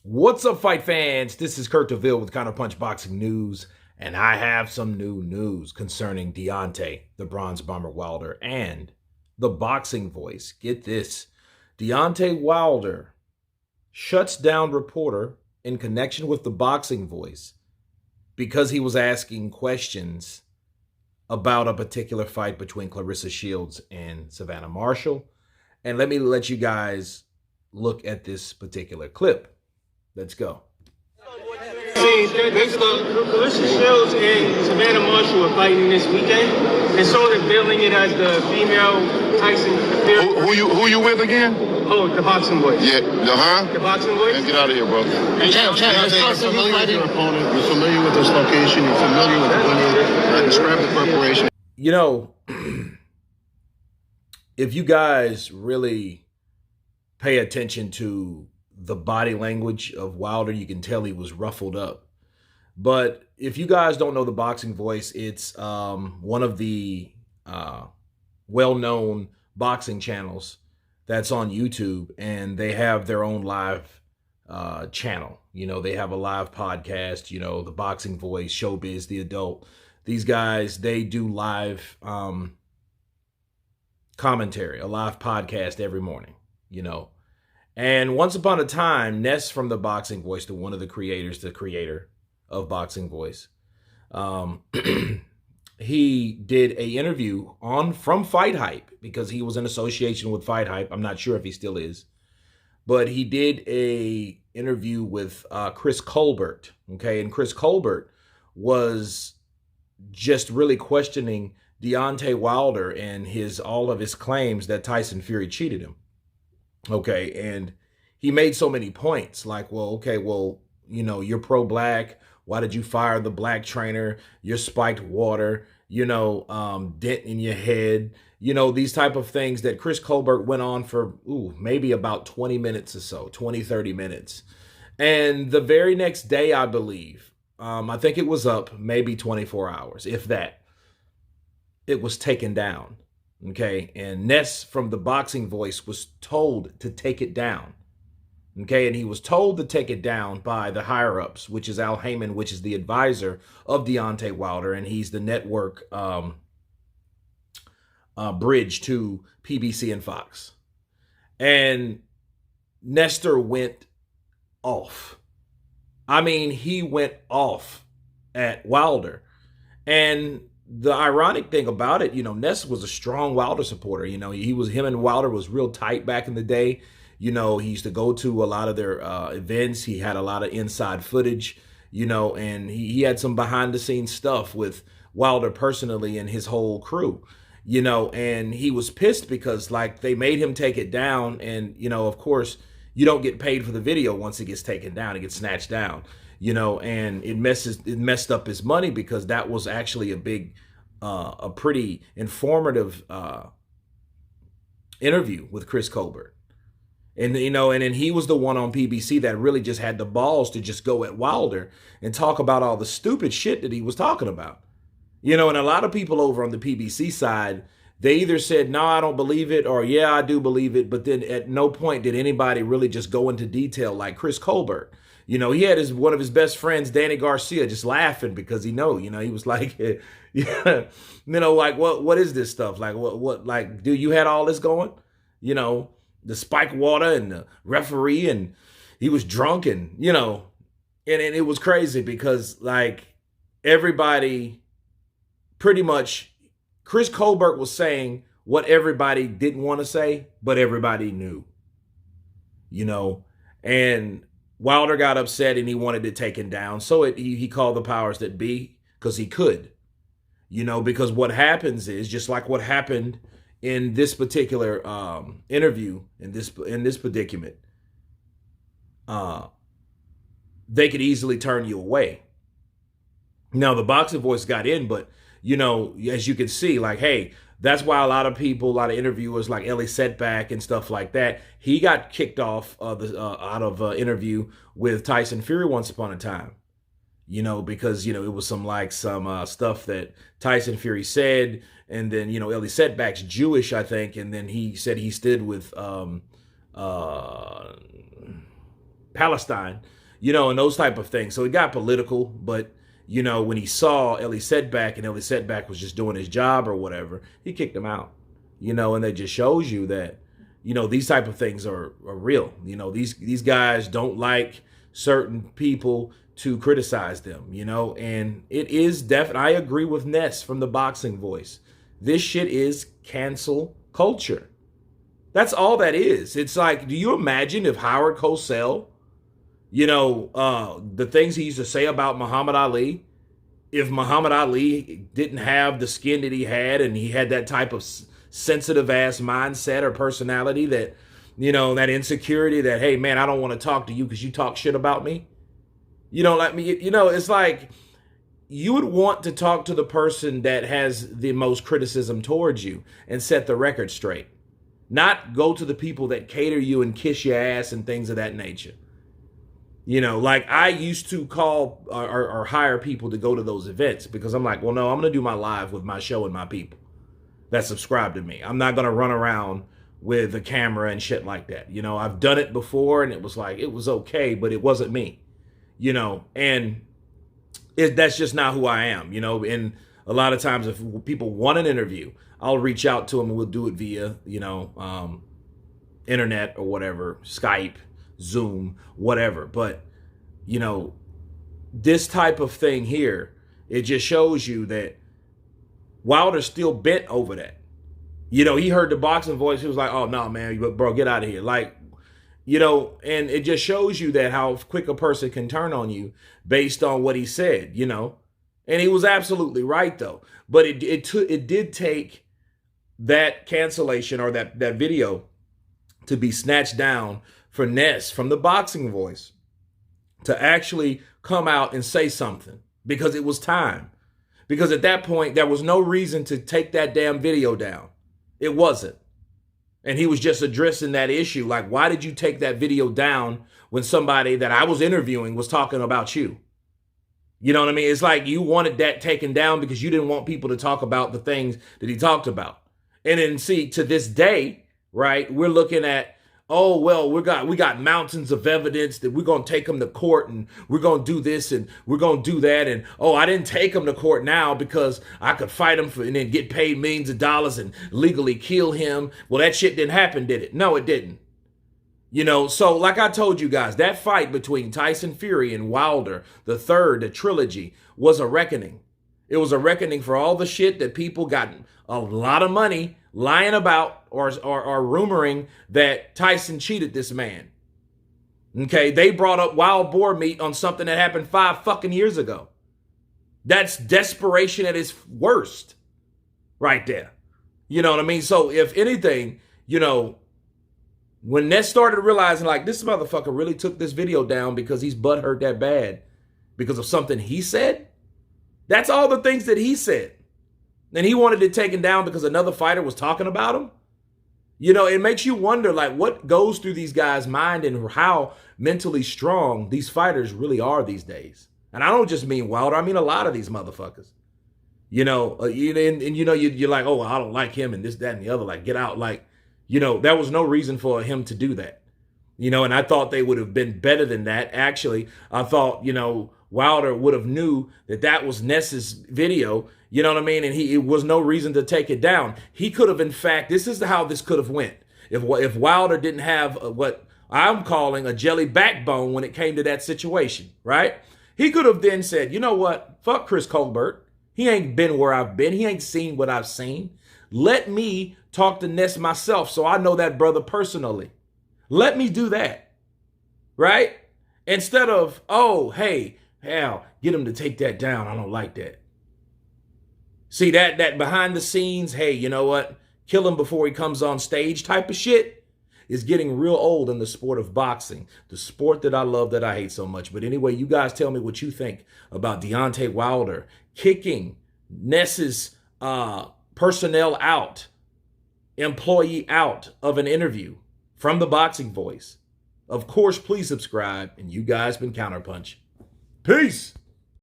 What's up, fight fans? This is Kurt DeVille with Counterpunch Boxing News, and I have some new news concerning Deontay, the Bronze Bomber Wilder, and the boxing voice. Get this. Deontay Wilder shuts down reporter in connection with the boxing voice because he was asking questions about a particular fight between Claressa Shields and Savannah Marshall. And let me let you guys look at this particular clip. Let's go. Claressa Shields and Savannah Marshall are fighting this weekend, and so they're billing it as the female Tyson Fury. Who you with again? Oh, the boxing voice. Yeah, The boxing voice. Man, get out of here, bro. Hey, champ, you're familiar with your opponent. You're familiar with this location. You're familiar with winning. Describe the preparation. You know, if you guys really pay attention to the body language of Wilder, you can tell he was ruffled up. But if you guys don't know the boxing voice, it's one of the well-known boxing channels that's on YouTube, and they have their own live channel. You know, they have a live podcast, you know, the boxing voice, Showbiz, The Adult. These guys, they do live commentary, a live podcast every morning, you know. And once upon a time, Ness from the Boxing Voice, one of the creators, the creator of Boxing Voice, he did a interview from Fight Hype because he was in association with Fight Hype. I'm not sure if he still is, but he did a interview with Chris Colbert. Okay, and Chris Colbert was just really questioning Deontay Wilder and all of his claims that Tyson Fury cheated him. Okay, and he made so many points like, well, you know, you're pro-black. Why did you fire the black trainer? You're spiked water, you know, dent in your head, you know, these type of things that Chris Colbert went on for, maybe about 20 minutes or so, 20, 30 minutes. And the very next day, I believe, I think it was up maybe 24 hours, if that, it was taken down. Okay, and Ness from the Boxing Voice was told to take it down. Okay, and he was told to take it down by the higher-ups, which is Al Heyman, which is the advisor of Deontay Wilder, and he's the network bridge to PBC and Fox. And Nestor went off. I mean, he went off at Wilder. And the ironic thing about it, you know, Ness was a strong Wilder supporter. You know, him and Wilder was real tight back in the day. You know, he used to go to a lot of their events. He had a lot of inside footage, you know, and he had some behind the scenes stuff with Wilder personally and his whole crew, you know, and he was pissed because like they made him take it down. And, you know, of course, you don't get paid for the video once it gets taken down. It gets snatched down. You know, and it messed up his money because that was actually a pretty informative interview with Chris Colbert. And, you know, and then he was the one on PBC that really just had the balls to just go at Wilder and talk about all the stupid shit that he was talking about. You know, and a lot of people over on the PBC side, they either said, no, I don't believe it, or yeah, I do believe it. But then at no point did anybody really just go into detail like Chris Colbert. You know, he had one of his best friends, Danny Garcia, just laughing because he was like, yeah, you know, like, what is this stuff? Like, like, dude, you had all this going, you know, the spike water and the referee, and he was drunk, and, you know, and it was crazy because like everybody pretty much, Chris Colbert was saying what everybody didn't want to say, but everybody knew, you know, and Wilder got upset and he wanted it taken down. So he called the powers that be because he could, you know, because what happens is just like what happened in this particular interview, in this predicament, they could easily turn you away. Now, the Boxing Voice got in, but, you know, as you can see, like, hey, that's why a lot of people, a lot of interviewers like Ellie Setback and stuff like that, he got kicked off out of interview with Tyson Fury once upon a time. You know, because, you know, it was some stuff that Tyson Fury said. And then, you know, Ellie Setback's Jewish, I think. And then he said he stood with Palestine, and those type of things. So it got political, but when he saw Ellie Setback and Ellie Setback was just doing his job or whatever, he kicked him out. And that just shows you that, these type of things are real. These guys don't like certain people to criticize them, and it is definitely, I agree with Ness from the Boxing Voice. This shit is cancel culture. That's all that is. It's like, do you imagine if Howard Cosell, the things he used to say about Muhammad Ali, if Muhammad Ali didn't have the skin that he had and he had that type of sensitive ass mindset or personality that, that insecurity that, hey man, I don't want to talk to you because you talk shit about me. You don't let me, it's like you would want to talk to the person that has the most criticism towards you and set the record straight. Not go to the people that cater you and kiss your ass and things of that nature. Like I used to call or hire people to go to those events because I'm like, well, no, I'm going to do my live with my show and my people that subscribe to me. I'm not going to run around with a camera and shit like that. I've done it before and it was like, it was okay, but it wasn't me, and that's just not who I am, and a lot of times if people want an interview, I'll reach out to them and we'll do it via, internet or whatever, Skype, Zoom, whatever. But, this type of thing here, it just shows you that Wilder's still bent over that. He heard the Boxing Voice. He was like, oh, no, man, bro, get out of here. Like, and it just shows you that how quick a person can turn on you based on what he said, And he was absolutely right, though. But it did take that cancellation or that video to be snatched down for Ness from the Boxing Voice to actually come out and say something because it was time. Because at that point, there was no reason to take that damn video down. It wasn't. And he was just addressing that issue. Like, why did you take that video down when somebody that I was interviewing was talking about you? You know what I mean? It's like you wanted that taken down because you didn't want people to talk about the things that he talked about. And then see, to this day, right, we're looking at, oh, well, we got mountains of evidence that we're going to take him to court and we're going to do this and we're going to do that. And, oh, I didn't take him to court now because I could fight him and then get paid millions of dollars and legally kill him. Well, that shit didn't happen, did it? No, it didn't. So like I told you guys, that fight between Tyson Fury and Wilder, the trilogy, was a reckoning. It was a reckoning for all the shit that people got a lot of money lying about or rumoring that Tyson cheated this man. Okay, they brought up wild boar meat on something that happened 5 fucking years ago. That's desperation at its worst right there. You know what I mean? So if anything, when Ness started realizing like this motherfucker really took this video down because he's butthurt that bad because of something he said, that's all the things that he said. And he wanted it taken down because another fighter was talking about him. It makes you wonder like what goes through these guys' mind and how mentally strong these fighters really are these days. And I don't just mean Wilder, I mean a lot of these motherfuckers. You're like, oh, I don't like him and this, that, and the other. Like, get out. Like, there was no reason for him to do that. And I thought they would have been better than that. Actually, I thought, Wilder would have knew that was Ness's video, you know what I mean? And it was no reason to take it down. He could have, in fact, this is how this could have went. If Wilder didn't have what I'm calling a jelly backbone when it came to that situation, right? He could have then said, you know what? Fuck Chris Colbert. He ain't been where I've been. He ain't seen what I've seen. Let me talk to Ness myself so I know that brother personally. Let me do that, right? Instead of, oh, hey, Hal, get him to take that down. I don't like that. See, that behind the scenes, hey, you know what? Kill him before he comes on stage type of shit is getting real old in the sport of boxing. The sport that I love, that I hate so much. But anyway, you guys tell me what you think about Deontay Wilder kicking Ness's personnel out, employee out of an interview from the Boxing Voice. Of course, please subscribe. And you guys been Counterpunch. Peace.